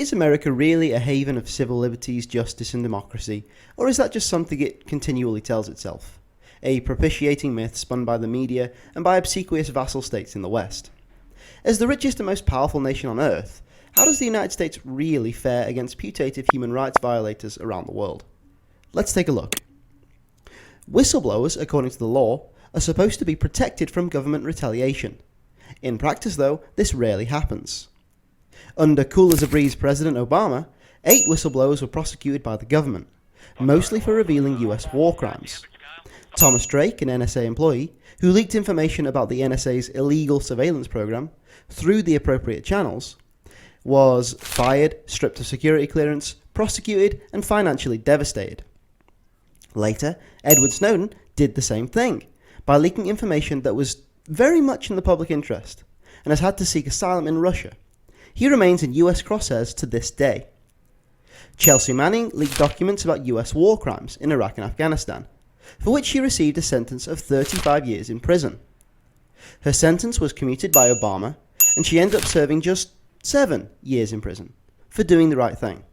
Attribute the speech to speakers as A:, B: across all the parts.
A: Is America really a haven of civil liberties, justice and democracy, or is that just something it continually tells itself? A propitiating myth spun by the media and by obsequious vassal states in the West. As the richest and most powerful nation on earth, how does the United States really fare against putative human rights violators around the world? Let's take a look. Whistleblowers, according to the law, are supposed to be protected from government retaliation. In practice, though, this rarely happens. Under cool as a breeze President Obama, 8 whistleblowers were prosecuted by the government, mostly for revealing US war crimes. Thomas Drake, an NSA employee, who leaked information about the NSA's illegal surveillance program through the appropriate channels, was fired, stripped of security clearance, prosecuted, and financially devastated. Later, Edward Snowden did the same thing by leaking information that was very much in the public interest and has had to seek asylum in Russia. He remains in US crosshairs to this day. Chelsea Manning leaked documents about US war crimes in Iraq and Afghanistan, for which she received a sentence of 35 years in prison. Her sentence was commuted by Obama, and she ended up serving just 7 years in prison for doing the right thing.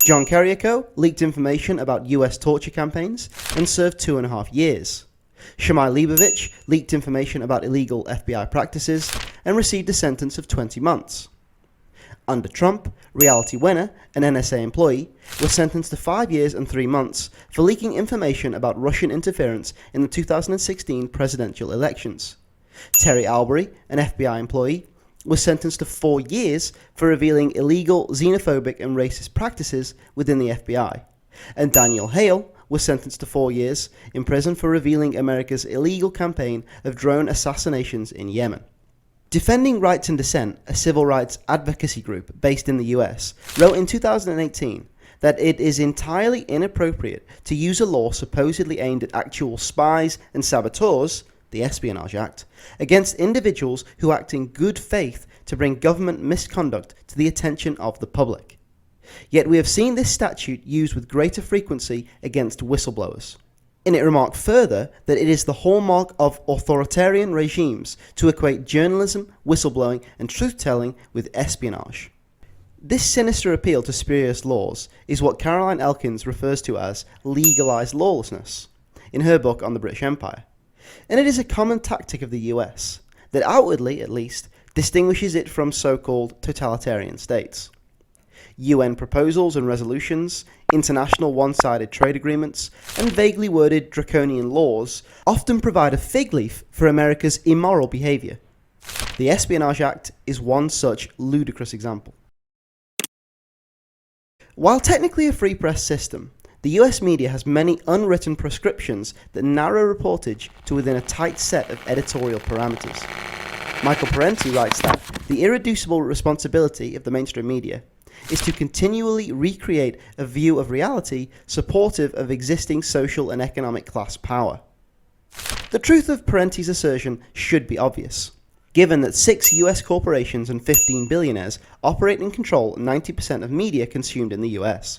A: John Kiriakou leaked information about US torture campaigns and served 2.5 years. Shamai Leibovich leaked information about illegal FBI practices and received a sentence of 20 months. Under Trump, Reality Winner, an NSA employee, was sentenced to 5 years and 3 months for leaking information about Russian interference in the 2016 presidential elections. Terry Albury, an FBI employee, was sentenced to 4 years for revealing illegal, xenophobic and racist practices within the FBI. And Daniel Hale was sentenced to 4 years in prison for revealing America's illegal campaign of drone assassinations in Yemen. Defending Rights and Dissent, a civil rights advocacy group based in the US, wrote in 2018 that it is entirely inappropriate to use a law supposedly aimed at actual spies and saboteurs, the Espionage Act, against individuals who act in good faith to bring government misconduct to the attention of the public. Yet we have seen this statute used with greater frequency against whistleblowers. And it remarked further that it is the hallmark of authoritarian regimes to equate journalism, whistleblowing, and truth-telling with espionage. This sinister appeal to spurious laws is what Caroline Elkins refers to as legalized lawlessness in her book on the British Empire. And it is a common tactic of the US that outwardly, at least, distinguishes it from so-called totalitarian states. UN proposals and resolutions, international one-sided trade agreements, and vaguely worded draconian laws often provide a fig leaf for America's immoral behavior. The Espionage Act is one such ludicrous example. While technically a free press system, the US media has many unwritten prescriptions that narrow reportage to within a tight set of editorial parameters. Michael Parenti writes that the irreducible responsibility of the mainstream media is to continually recreate a view of reality supportive of existing social and economic class power. The truth of Parenti's assertion should be obvious, given that 6 US corporations and 15 billionaires operate and control 90% of media consumed in the US.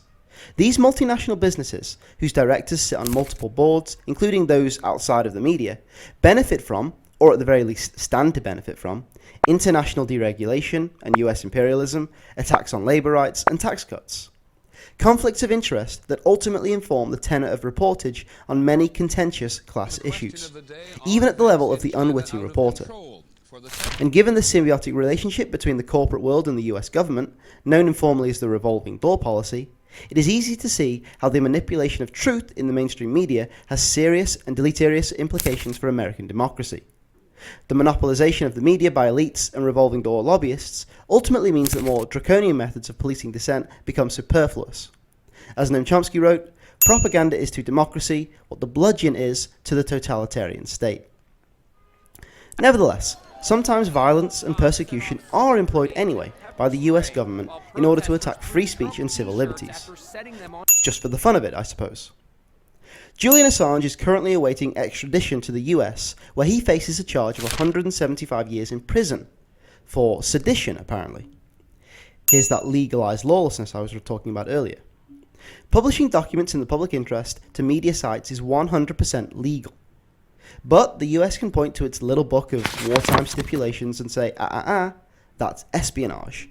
A: These multinational businesses, whose directors sit on multiple boards, including those outside of the media, benefit from, or at the very least stand to benefit from, international deregulation and US imperialism, attacks on labour rights, and tax cuts. Conflicts of interest that ultimately inform the tenor of reportage on many contentious class issues, even at the level of the unwitting reporter. And given the symbiotic relationship between the corporate world and the US government, known informally as the revolving door policy, it is easy to see how the manipulation of truth in the mainstream media has serious and deleterious implications for American democracy. The monopolization of the media by elites and revolving door lobbyists ultimately means that more draconian methods of policing dissent become superfluous. As Noam Chomsky wrote, propaganda is to democracy what the bludgeon is to the totalitarian state. Nevertheless, sometimes violence and persecution are employed anyway by the US government in order to attack free speech and civil liberties. Just for the fun of it, I suppose. Julian Assange is currently awaiting extradition to the US, where he faces a charge of 175 years in prison for sedition, apparently. Here's that legalized lawlessness I was talking about earlier. Publishing documents in the public interest to media sites is 100% legal. But the US can point to its little book of wartime stipulations and say, that's espionage,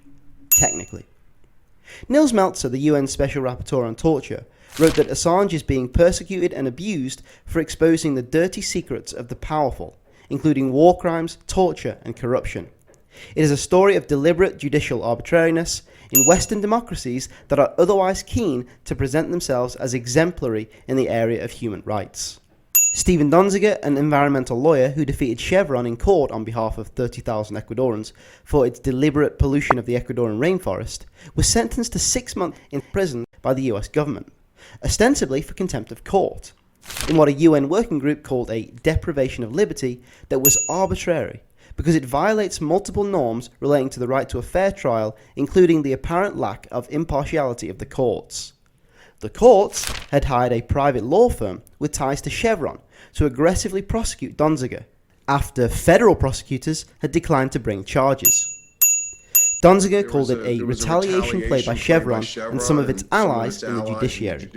A: technically. Nils Meltzer, the UN Special Rapporteur on Torture, wrote that Assange is being persecuted and abused for exposing the dirty secrets of the powerful, including war crimes, torture, and corruption. It is a story of deliberate judicial arbitrariness in Western democracies that are otherwise keen to present themselves as exemplary in the area of human rights. Stephen Donziger, an environmental lawyer who defeated Chevron in court on behalf of 30,000 Ecuadorians for its deliberate pollution of the Ecuadorian rainforest, was sentenced to 6 months in prison by the US government, ostensibly for contempt of court, in what a UN working group called a deprivation of liberty that was arbitrary because it violates multiple norms relating to the right to a fair trial, including the apparent lack of impartiality of the courts. The courts had hired a private law firm with ties to Chevron to aggressively prosecute Donziger, after federal prosecutors had declined to bring charges. Donziger called it a retaliation play by Chevron and some of its allies in the judiciary.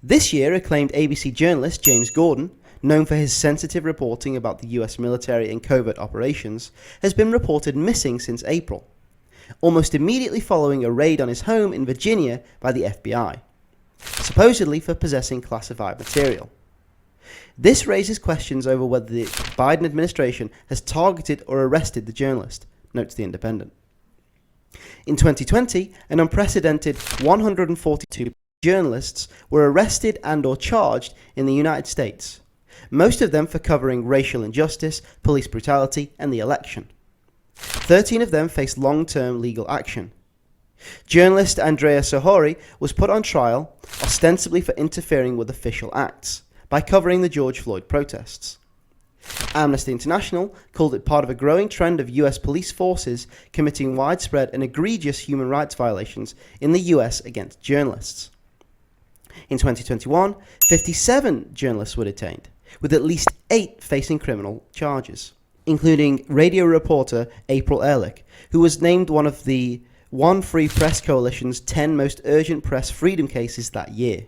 A: This year, acclaimed ABC journalist James Gordon, known for his sensitive reporting about the US military and covert operations, has been reported missing since April, almost immediately following a raid on his home in Virginia by the FBI, supposedly for possessing classified material. This raises questions over whether the Biden administration has targeted or arrested the journalist, notes The Independent. In 2020, an unprecedented 142 journalists were arrested and or charged in the United States, most of them for covering racial injustice, police brutality, and the election. 13 of them faced long-term legal action. Journalist Andrea Sohori was put on trial, ostensibly for interfering with official acts, by covering the George Floyd protests. Amnesty International called it part of a growing trend of US police forces committing widespread and egregious human rights violations in the US against journalists. In 2021, 57 journalists were detained, with at least 8 facing criminal charges, including radio reporter April Ehrlich, who was named one of the One Free Press Coalition's 10 most urgent press freedom cases that year.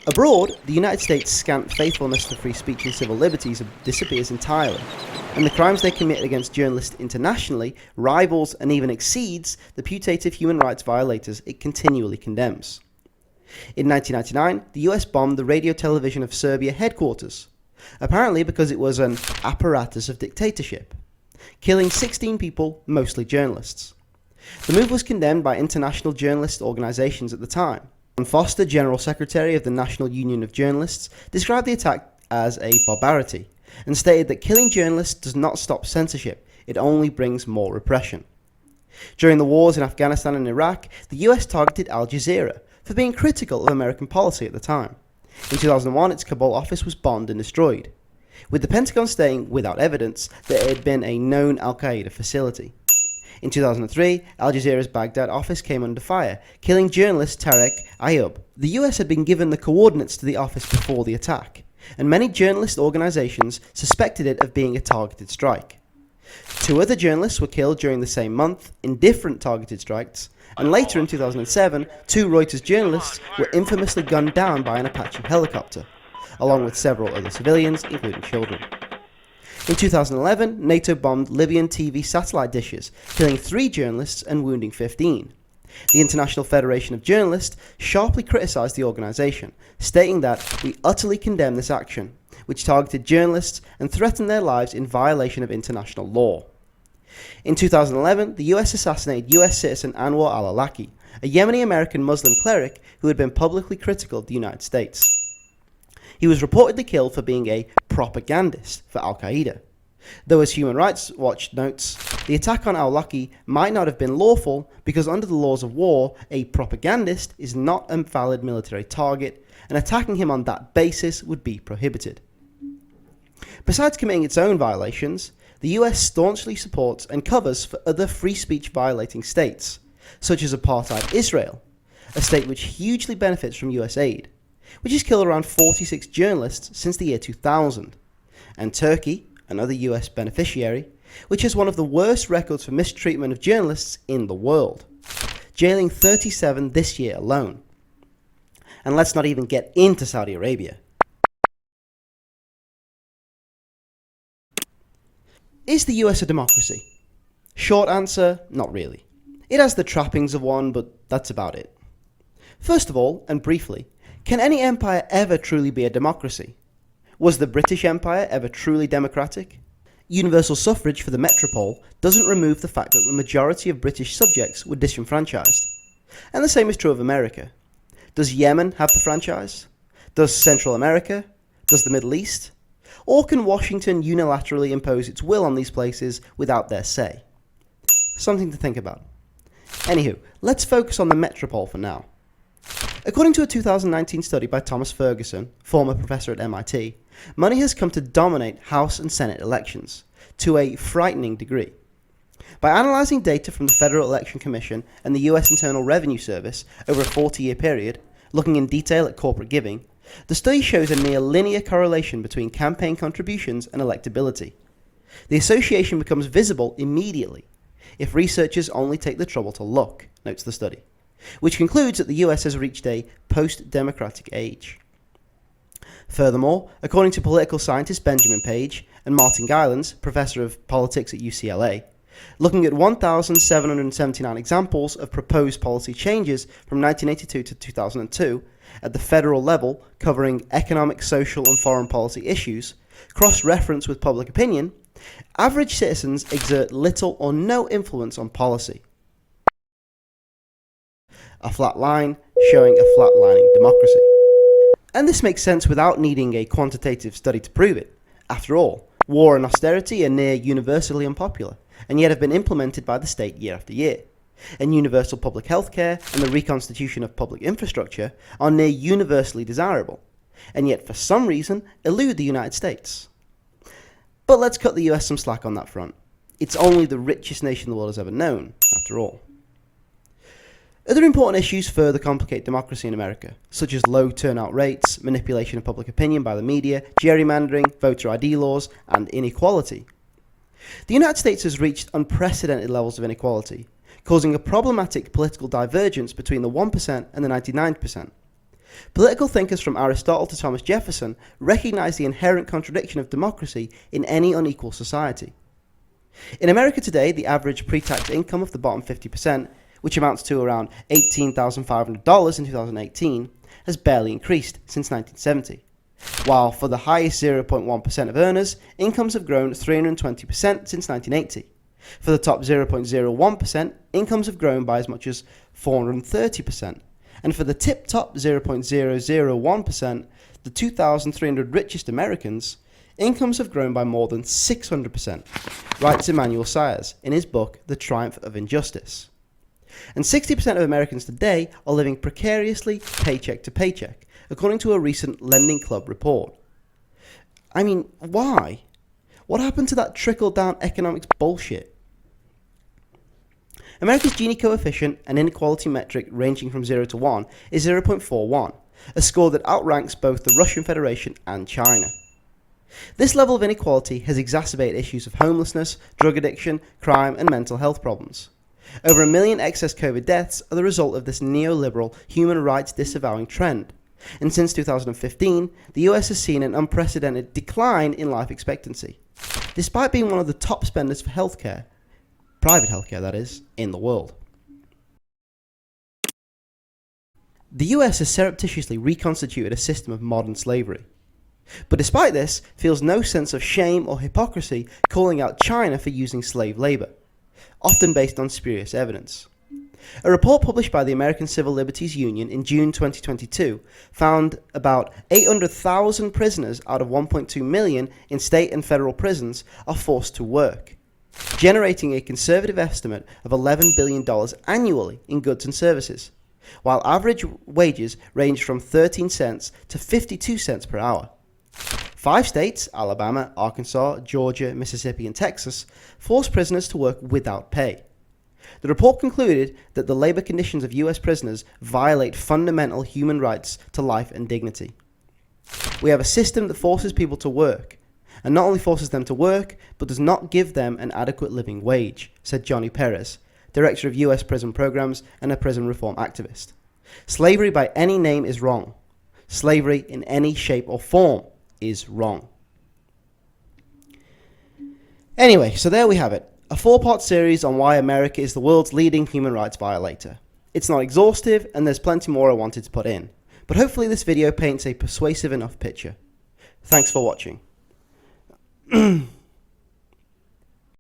A: Abroad, the United States' scant faithfulness to free speech and civil liberties disappears entirely, and the crimes they commit against journalists internationally rivals and even exceeds the putative human rights violators it continually condemns. In 1999, the US bombed the Radio Television of Serbia headquarters, apparently because it was an apparatus of dictatorship, killing 16 people, mostly journalists. The move was condemned by international journalist organizations at the time. John Foster, General Secretary of the National Union of Journalists, described the attack as a barbarity and stated that killing journalists does not stop censorship, it only brings more repression. During the wars in Afghanistan and Iraq, the US targeted Al Jazeera for being critical of American policy at the time. In 2001, its Kabul office was bombed and destroyed, with the Pentagon stating without evidence that it had been a known Al-Qaeda facility. In 2003, Al Jazeera's Baghdad office came under fire, killing journalist Tarek Ayoub. The US had been given the coordinates to the office before the attack, and many journalist organizations suspected it of being a targeted strike. 2 other journalists were killed during the same month in different targeted strikes, and later in 2007, 2 Reuters journalists were infamously gunned down by an Apache helicopter, along with several other civilians, including children. In 2011, NATO bombed Libyan TV satellite dishes, killing 3 journalists and wounding 15. The International Federation of Journalists sharply criticized the organization, stating that we utterly condemn this action, which targeted journalists and threatened their lives in violation of international law. In 2011, the US assassinated US citizen Anwar al-Awlaki, a Yemeni-American Muslim cleric who had been publicly critical of the United States. He was reportedly killed for being a propagandist for Al-Qaeda, though as Human Rights Watch notes, the attack on al-Awlaki might not have been lawful because under the laws of war, a propagandist is not a valid military target, and attacking him on that basis would be prohibited. Besides committing its own violations, the US staunchly supports and covers for other free speech violating states, such as apartheid Israel, a state which hugely benefits from US aid, which has killed around 46 journalists since the year 2000, and Turkey, another US beneficiary, which has one of the worst records for mistreatment of journalists in the world, jailing 37 this year alone. And let's not even get into Saudi Arabia. Is the US a democracy? Short answer, not really. It has the trappings of one, but that's about it. First of all, and briefly, can any empire ever truly be a democracy? Was the British Empire ever truly democratic? Universal suffrage for the metropole doesn't remove the fact that the majority of British subjects were disenfranchised. And the same is true of America. Does Yemen have the franchise? Does Central America? Does the Middle East? Or can Washington unilaterally impose its will on these places without their say? Something to think about. Anywho, let's focus on the metropole for now. According to a 2019 study by Thomas Ferguson, former professor at MIT, money has come to dominate House and Senate elections, to a frightening degree. By analysing data from the Federal Election Commission and the US Internal Revenue Service over a 40-year period, looking in detail at corporate giving, the study shows a near linear correlation between campaign contributions and electability. The association becomes visible immediately if researchers only take the trouble to look, notes the study, which concludes that the US has reached a post-democratic age. Furthermore, according to political scientist Benjamin Page and Martin Gilens, professor of politics at UCLA, looking at 1,779 examples of proposed policy changes from 1982 to 2002 at the federal level covering economic, social and foreign policy issues, cross-reference with public opinion, average citizens exert little or no influence on policy. A flat line showing a flatlining democracy. And this makes sense without needing a quantitative study to prove it. After all, war and austerity are near universally unpopular, and yet have been implemented by the state year after year. And universal public health care and the reconstitution of public infrastructure are near universally desirable, and yet for some reason elude the United States. But let's cut the US some slack on that front. It's only the richest nation the world has ever known, after all. Other important issues further complicate democracy in America, such as low turnout rates, manipulation of public opinion by the media, gerrymandering, voter ID laws, and inequality. The United States has reached unprecedented levels of inequality, causing a problematic political divergence between the 1% and the 99%. Political thinkers from Aristotle to Thomas Jefferson recognized the inherent contradiction of democracy in any unequal society. In America today, the average pre-tax income of the bottom 50%, which amounts to around $18,500 in 2018, has barely increased since 1970. While for the highest 0.1% of earners, incomes have grown 320% since 1980. For the top 0.01%, incomes have grown by as much as 430%. And for the tip-top 0.001%, the 2,300 richest Americans, incomes have grown by more than 600%, writes Emmanuel Saez in his book The Triumph of Injustice. And 60% of Americans today are living precariously paycheck to paycheck, according to a recent Lending Club report. I mean, why? What happened to that trickle-down economics bullshit? America's Gini coefficient, an inequality metric ranging from 0 to 1, is 0.41, a score that outranks both the Russian Federation and China. This level of inequality has exacerbated issues of homelessness, drug addiction, crime, and mental health problems. Over 1 million excess COVID deaths are the result of this neoliberal human rights disavowing trend. And since 2015, the US has seen an unprecedented decline in life expectancy, despite being one of the top spenders for healthcare, private healthcare that is, in the world. The US has surreptitiously reconstituted a system of modern slavery, but despite this, feels no sense of shame or hypocrisy calling out China for using slave labor, often based on spurious evidence. A report published by the American Civil Liberties Union in June 2022 found about 800,000 prisoners out of 1.2 million in state and federal prisons are forced to work, generating a conservative estimate of $11 billion annually in goods and services, while average wages range from 13 cents to 52 cents per hour. 5 states, Alabama, Arkansas, Georgia, Mississippi, and Texas, force prisoners to work without pay. The report concluded that the labor conditions of US prisoners violate fundamental human rights to life and dignity. We have a system that forces people to work, and not only forces them to work, but does not give them an adequate living wage, said Johnny Perez, director of US prison programs and a prison reform activist. Slavery by any name is wrong. Slavery in any shape or form is wrong. Anyway, so there we have it. A 4-part series on why America is the world's leading human rights violator. It's not exhaustive, and there's plenty more I wanted to put in, but hopefully this video paints a persuasive enough picture. Thanks for watching.